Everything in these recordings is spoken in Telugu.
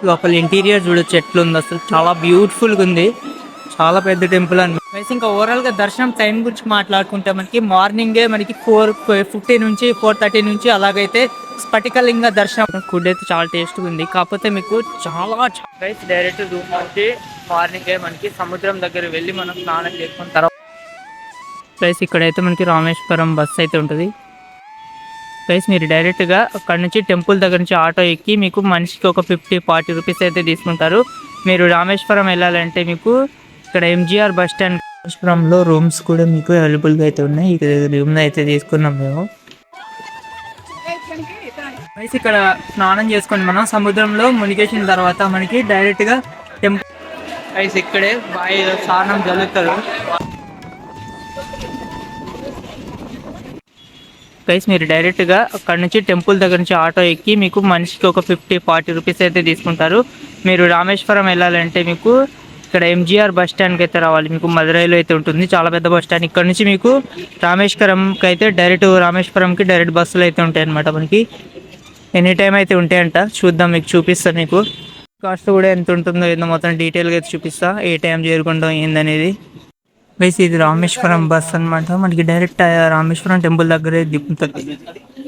లోపల ఇంటీరియర్ చూడొచ్చు ఎట్లుంది, అసలు చాలా బ్యూటిఫుల్గా ఉంది. చాలా పెద్ద టెంపుల్ అని ఇంకా ఓవరాల్ గా దర్శనం టైం గురించి మాట్లాడుకుంటే మనకి మార్నింగే మనకి 4:50 నుంచి 4:30 నుంచి అలాగైతే స్ఫటికలింగ దర్శనం. ఫుడ్ అయితే చాలా టేస్ట్గా ఉంది. కాకపోతే మీకు చాలా డైరెక్ట్ రూమ్ నుంచి మార్నింగే మనకి సముద్రం దగ్గర వెళ్ళి మనం స్నానం చేసుకున్న తర్వాత ప్లస్ ఇక్కడైతే మనకి రామేశ్వరం బస్ అయితే ఉంటుంది. ప్లస్ మీరు డైరెక్ట్గా అక్కడ నుంచి టెంపుల్ దగ్గర నుంచి ఆటో ఎక్కి మీకు మనిషికి ఒక 50-40 రూపీస్ అయితే తీసుకుంటారు. మీరు రామేశ్వరం వెళ్ళాలంటే మీకు ఇక్కడ ఎంజీఆర్ బస్ స్టాండ్ రామేశ్వరంలో రూమ్స్ కూడా మీకు అవైలబుల్గా అయితే ఉన్నాయి. ఇక్కడ రూమ్ అయితే తీసుకున్నాం మేము. ప్లస్ ఇక్కడ స్నానం చేసుకొని మనం సముద్రంలో మునిగేసిన తర్వాత మనకి డైరెక్ట్గా టెంపుల్ ప్లస్ ఇక్కడే బాయిలో స్నానం జరుగుతారు. గైస్ మీరు డైరెక్ట్గా అక్కడ నుంచి టెంపుల్ దగ్గర నుంచి ఆటో ఎక్కి మీకు మనిషికి ఒక 50-40 రూపీస్ అయితే తీసుకుంటారు. మీరు రామేశ్వరం వెళ్ళాలంటే మీకు ఇక్కడ ఎంజీఆర్ బస్ స్టాండ్కి అయితే రావాలి. మీకు మదురైలో అయితే ఉంటుంది, చాలా పెద్ద బస్ స్టాండ్. ఇక్కడ నుంచి మీకు రామేశ్వరంకి అయితే రామేశ్వరంకి డైరెక్ట్ బస్సులు అయితే ఉంటాయి అన్నమాట. మనకి ఎనీ టైం అయితే ఉంటాయంట. చూద్దాం, మీకు చూపిస్తాను. మీకు కాస్ట్ కూడా ఎంత ఉంటుందో ఏదో మొత్తం డీటెయిల్గా అయితే చూపిస్తా, ఏ టైం చేరుకుంటాం ఏందనేది. బేస్ ఇది రామేశ్వరం బస్ అనమాట. మనకి డైరెక్ట్ రామేశ్వరం టెంపుల్ దగ్గరే దింపుతుంది.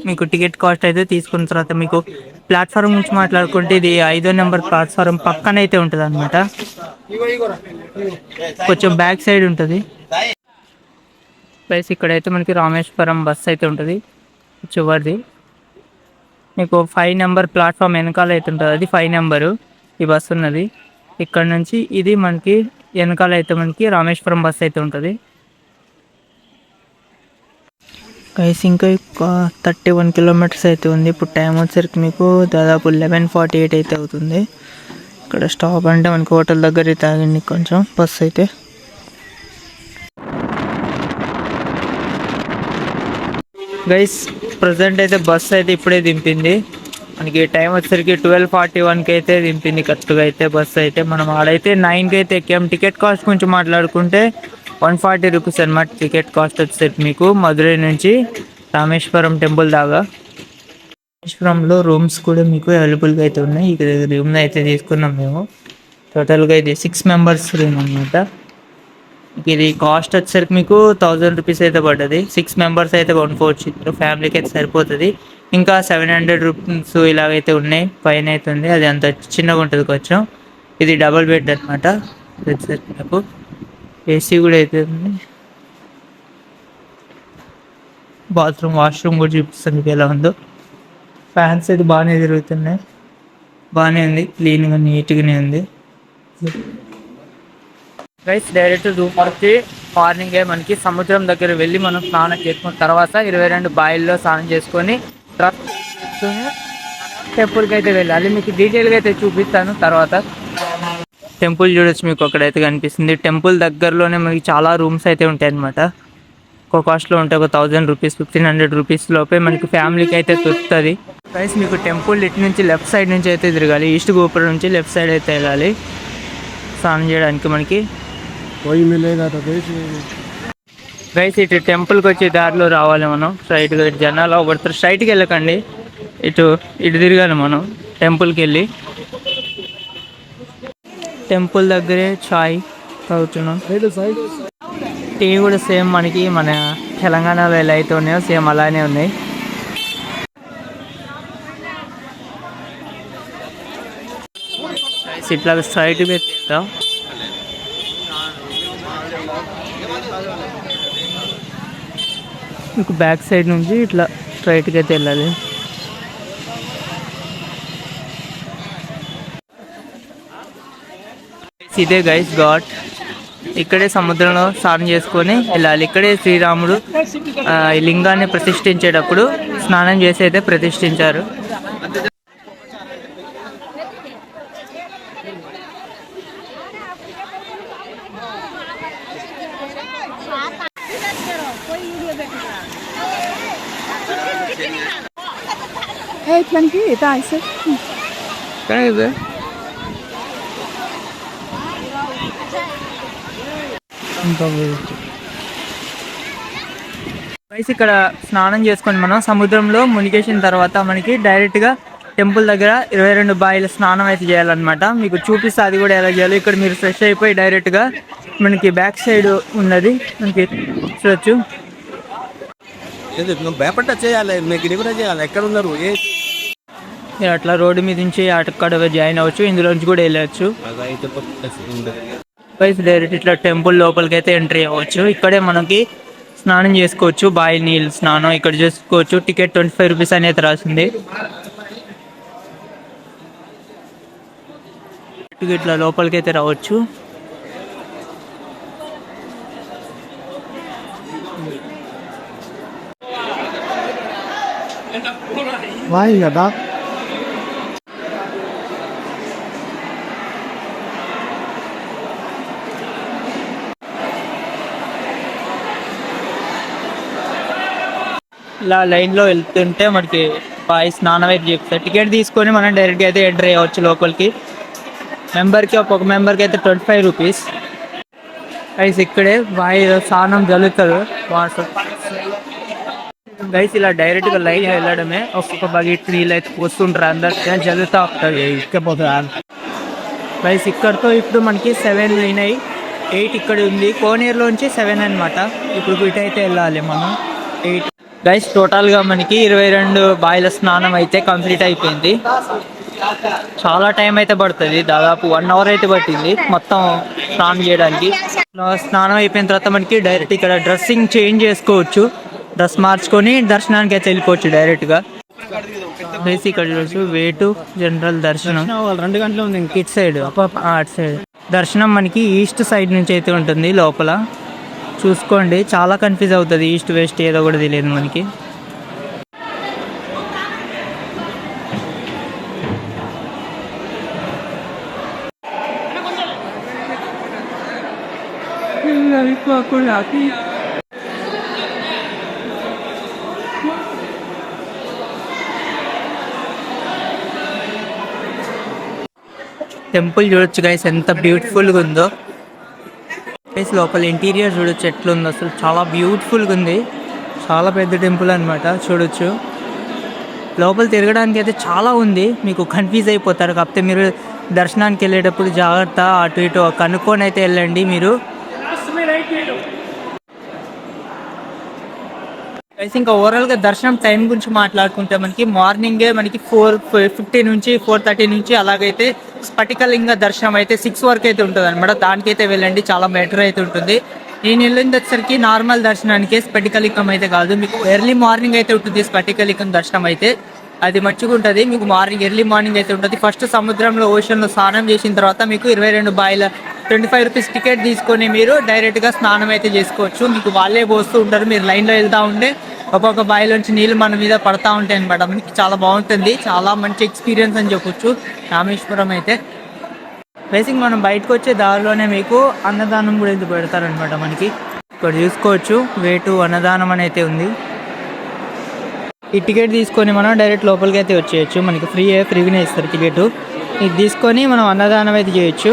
మీకు టికెట్ కాస్ట్ అయితే తీసుకున్న తర్వాత మీకు ప్లాట్ఫామ్ నుంచి మాట్లాడుకుంటే ఇది 5వ నెంబర్ ప్లాట్ఫారం పక్కన అయితే ఉంటుంది అనమాట. కొంచెం బ్యాక్ సైడ్ ఉంటుంది. ప్లస్ ఇక్కడైతే మనకి రామేశ్వరం బస్ అయితే ఉంటుంది చివరిది. మీకు 5 నెంబర్ ప్లాట్ఫామ్ వెనకాల అయితే ఉంటుంది, అది 5 నెంబరు ఈ బస్సు ఉన్నది. ఇక్కడ నుంచి ఇది మనకి వెనకాల అయితే మనకి రామేశ్వరం బస్ అయితే ఉంటుంది. గైస్ ఇంకా 31 కిలోమీటర్స్ అయితే ఉంది. ఇప్పుడు టైం వచ్చేసరికి మీకు దాదాపు 11:48 అయితే అవుతుంది. ఇక్కడ స్టాప్ అంటే మనకి హోటల్ దగ్గర అయితే ఆగింది కొంచెం బస్ అయితే. గైస్ ప్రజెంట్ అయితే బస్ అయితే ఇప్పుడే దింపింది. మనకి టైం వచ్చేసరికి 12:41కి అయితే దింపింది కరెక్ట్గా అయితే బస్ అయితే. మనం ఆడైతే 9కి అయితే ఎక్కాం. టికెట్ కాస్ట్ గురించి మాట్లాడుకుంటే 140 రూపీస్ అనమాట టికెట్ కాస్ట్ వచ్చేసరికి మీకు మధురై నుంచి రామేశ్వరం టెంపుల్ దాకా. రామేశ్వరంలో రూమ్స్ కూడా మీకు అవైలబుల్గా అయితే ఉన్నాయి. ఇక్కడ రూమ్ అయితే తీసుకున్నాం మేము. టోటల్గా ఇది 6 మెంబర్స్ రూమ్ అనమాట. ఇది కాస్ట్ వచ్చేసరికి మీకు 1000 రూపీస్ అయితే పడ్డది. 6 మెంబర్స్ అయితే కొనుక్కోవచ్చు, ఫ్యామిలీకి అయితే సరిపోతుంది. ఇంకా 700 రూపీస్ ఇలాగైతే ఉన్నాయి. పైన అయితే ఉంది, అది అంత చిన్నగా ఉంటుంది కొంచెం. ఇది డబుల్ బెడ్ అనమాట. వచ్చేసరికి నాకు ఏసీ కూడా అయితే ఉంది. వాష్రూమ్ కూడా చూపిస్తుంది ఎలా ఉందో. ఫ్యాన్స్ అయితే బాగానే తిరుగుతున్నాయి, బాగానే ఉంది, క్లీన్గా నీట్గానే ఉంది. గైస్ డైరెక్ట్ రూమ్ వచ్చి మార్నింగే మనకి సముద్రం దగ్గర వెళ్ళి మనం స్నానం చేసుకున్న తర్వాత 22 బాయిల్లో స్నానం చేసుకొని టెంపుల్కి అయితే వెళ్ళాలి. మీకు డీటెయిల్గా అయితే చూపిస్తాను తర్వాత. టెంపుల్ చూడొచ్చు, మీకు అక్కడైతే కనిపిస్తుంది. టెంపుల్ దగ్గరలోనే మనకి చాలా రూమ్స్ అయితే ఉంటాయి అనమాట. ఒక కాస్ట్లో ఉంటాయి, ఒక 1000 రూపీస్ 1500 రూపీస్ లోపే మనకి ఫ్యామిలీకి అయితే దొరుకుతుంది. గైస్ మీకు టెంపుల్ ఇటు నుంచి లెఫ్ట్ సైడ్ నుంచి అయితే తిరగాలి. ఈస్ట్ గోపురం నుంచి లెఫ్ట్ సైడ్ అయితే వెళ్ళాలి స్నానం చేయడానికి మనకి. గైస్ ఇటు టెంపుల్కి వచ్చే దారిలో రావాలి మనం. స్ట్రైట్గా జనాలు పడతారు, స్ట్రైట్కి వెళ్ళకండి, ఇటు తిరగాలి మనం టెంపుల్కి వెళ్ళి. టెంపుల్ దగ్గరే చాయ్ తాగుతున్నాం. టీ కూడా సేమ్ మనకి మన తెలంగాణలో ఎలా అయితే ఉన్నాయో సేమ్ అలానే ఉన్నాయి. ఇట్లా స్ట్రైట్ పెడతాం. మీకు బ్యాక్ సైడ్ నుంచి ఇట్లా స్ట్రైట్గా అయితే వెళ్ళాలి. ఇదే గైస్ ఘాట్. ఇక్కడే సముద్రంలో స్నానం చేసుకొని వెళ్ళాలి. ఇక్కడే శ్రీరాముడు ఈ లింగాన్ని ప్రతిష్ఠించేటప్పుడు స్నానం చేసి అయితే ప్రతిష్ఠించారు. ఇక్కడ స్నానం చేసుకొని మనం సముద్రంలో మునిగేసిన తర్వాత మనకి డైరెక్ట్గా టెంపుల్ దగ్గర 22 బాయిల స్నానం అయితే చేయాలన్నమాట. మీకు చూపిస్తే అది కూడా ఎలా చేయాలి. ఇక్కడ మీరు ఫ్రెష్ అయిపోయి డైరెక్ట్గా మనకి బ్యాక్ సైడ్ ఉన్నది మనకి చూడొచ్చు. భయపడ్డా చేయాలి, మీకు ఇది కూడా చేయాలి. ఎక్కడ ఉన్నారు అట్లా రోడ్డు మీద నుంచి అక్కడ జాయిన్ అవ్వచ్చు, ఇందులో నుంచి కూడా వెళ్ళవచ్చు. డైరెక్ట్ ఇట్లా టెంపుల్ లోపలికి అయితే ఎంట్రీ అవ్వచ్చు. ఇక్కడే మనకి స్నానం చేసుకోవచ్చు, బావి నీళ్ళు స్నానం ఇక్కడ చేసుకోవచ్చు. టికెట్ 25 రూపీస్ అనేది రాసింది. ఇట్లా లోపలికి అయితే రావచ్చు. కదా ఇలా లైన్లో వెళ్తుంటే మనకి బాయ్ స్నానం అయితే చెప్తారు. టికెట్ తీసుకొని మనం డైరెక్ట్గా అయితే ఎంటర్ అయ్యవచ్చు లోపలికి. మెంబర్కి ఒక్కొక్క మెంబర్కి అయితే 25 రూపీస్. గైస్ ఇక్కడే బాయ్ స్నానం జరుగుతుంది. గైస్ ఇలా డైరెక్ట్గా లైన్ వెళ్ళడమే. ఒక్కొక్క బకెట్ నీళ్ళు అయితే పోస్తుంటారు, అందరికీ జరుగుతూ ఉంటుంది. గైస్ ఇక్కడతో ఇప్పుడు మనకి 7 అయినాయి, 8 ఇక్కడ ఉంది. కోనేరులోంచి 7 అనమాట. ఇప్పుడు ఇటు అయితే వెళ్ళాలి మనం 8. గైస్ టోటల్గా మనకి 22 బాయిల స్నానం అయితే కంప్లీట్ అయిపోయింది. చాలా టైం అయితే పడుతుంది, దాదాపు 1 అవర్ అయితే పట్టింది మొత్తం స్నానం చేయడానికి. స్నానం అయిపోయిన తర్వాత మనకి డైరెక్ట్ ఇక్కడ డ్రెస్సింగ్ చేంజ్ చేసుకోవచ్చు. డ్రెస్ మార్చుకొని దర్శనానికి అయితే వెళ్ళిపోవచ్చు డైరెక్ట్గా. బేసిక్ ఇక్కడ చూడవచ్చు వే టు జనరల్ దర్శనం 2 గంటలు ఉంది. ఇటు సైడ్ అటు సైడ్ దర్శనం మనకి ఈస్ట్ సైడ్ నుంచి అయితే ఉంటుంది. లోపల చూసుకోండి, చాలా కన్ఫ్యూజ్ అవుతుంది, ఈస్ట్ వెస్ట్ ఏదో కూడా తెలియదు మనకి. టెంపుల్ చూడొచ్చు గైస్ ఎంత బ్యూటిఫుల్గా ఉందో. గైస్ లోపల ఇంటీరియర్ చూడొచ్చు ఎట్లుందో, అసలు చాలా బ్యూటిఫుల్గా ఉంది. చాలా పెద్ద టెంపుల్ అనమాట, చూడొచ్చు. లోపల తిరగడానికి అయితే చాలా ఉంది, మీకు కన్ఫ్యూజ్ అయిపోతారు. కాకపోతే మీరు దర్శనానికి వెళ్ళేటప్పుడు జాగ్రత్త, అటు ఇటు కనుక్కొని అయితే వెళ్ళండి మీరు. గైస్ ఇంకా ఓవరాల్గా దర్శనం టైం గురించి మాట్లాడుకుంటే మనకి మార్నింగే మనకి 4:50 నుంచి 4:30 నుంచి అలాగైతే స్ఫటికలింగ దర్శనం అయితే 6 వరకు అయితే ఉంటుంది అనమాట. దానికైతే వెళ్ళండి, చాలా బెటర్ అయితే ఉంటుంది. నేను వెళ్ళింది వచ్చేసరికి నార్మల్ దర్శనానికి, స్ఫటికలింగం అయితే కాదు. మీకు ఎర్లీ మార్నింగ్ అయితే ఉంటుంది స్ఫటికలింగం దర్శనం అయితే, అది మంచిగా ఉంటుంది. మీకు ఎర్లీ మార్నింగ్ అయితే ఉంటుంది. ఫస్ట్ సముద్రంలో ఓషన్లో స్నానం చేసిన తర్వాత మీకు 22 బాయిల 25 రూపీస్ టికెట్ తీసుకొని మీరు డైరెక్ట్గా స్నానం అయితే చేసుకోవచ్చు. మీకు వాళ్ళే పోస్తూ ఉంటారు, మీరు లైన్లో వెళ్తూ ఉంటే ఒక్కొక్క బావిలోంచి నీళ్ళు మన మీద పడతా ఉంటాయి అనమాట. మనకి చాలా బాగుంటుంది, చాలా మంచి ఎక్స్పీరియన్స్ అని చెప్పొచ్చు రామేశ్వరం అయితే. బేసిక్ మనం బయటకు వచ్చే దారిలోనే మీకు అన్నదానం కూడా ఇది పెడతారనమాట. మనకి ఇక్కడ చూసుకోవచ్చు వే టు అన్నదానం అని అయితే ఉంది. ఈ టికెట్ తీసుకొని మనం డైరెక్ట్ లోపలికి అయితే వచ్చేయచ్చు. మనకి ఫ్రీగానే ఇస్తారు టికెట్. ఇది తీసుకొని మనం అన్నదానం అయితే చేయొచ్చు.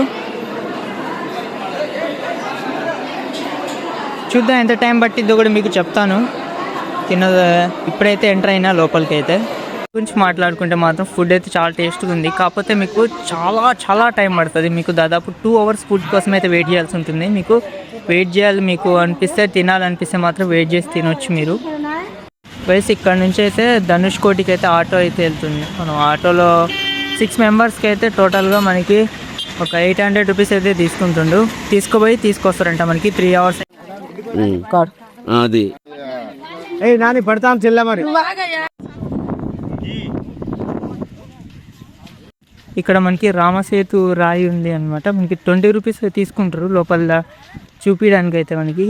చూద్దాం ఎంత టైం పట్టిద్దో కూడా మీకు చెప్తాను. ఇప్పుడైతే ఎంటర్ అయినా లోపలికి అయితే గురించి మాట్లాడుకుంటే మాత్రం ఫుడ్ అయితే చాలా టేస్ట్గా ఉంది. కాకపోతే మీకు చాలా టైం పడుతుంది. మీకు దాదాపు 2 అవర్స్ ఫుడ్ కోసం అయితే వెయిట్ చేయాల్సి ఉంటుంది. మీకు వెయిట్ చేయాలి, మీకు అనిపిస్తే తినాలనిపిస్తే మాత్రం వెయిట్ చేసి తినొచ్చు మీరు. వైస్ ఇక్కడ నుంచి అయితే ధనుష్కోటికి అయితే ఆటో అయితే వెళ్తుంది. మనం ఆటోలో 6 మెంబర్స్కి అయితే టోటల్గా మనకి ఒక 800 రూపీస్ అయితే తీసుకుంటుండు. తీసుకుపోయి తీసుకొస్తారంట మనకి 3 అవర్స్. అది నాని పడతాం చెల్ల మరి. ఇక్కడ మనకి రామసేతు రాయి ఉంది అనమాట. మనకి 20 రూపీస్ తీసుకుంటారు లోపల చూపించడానికి అయితే. మనకి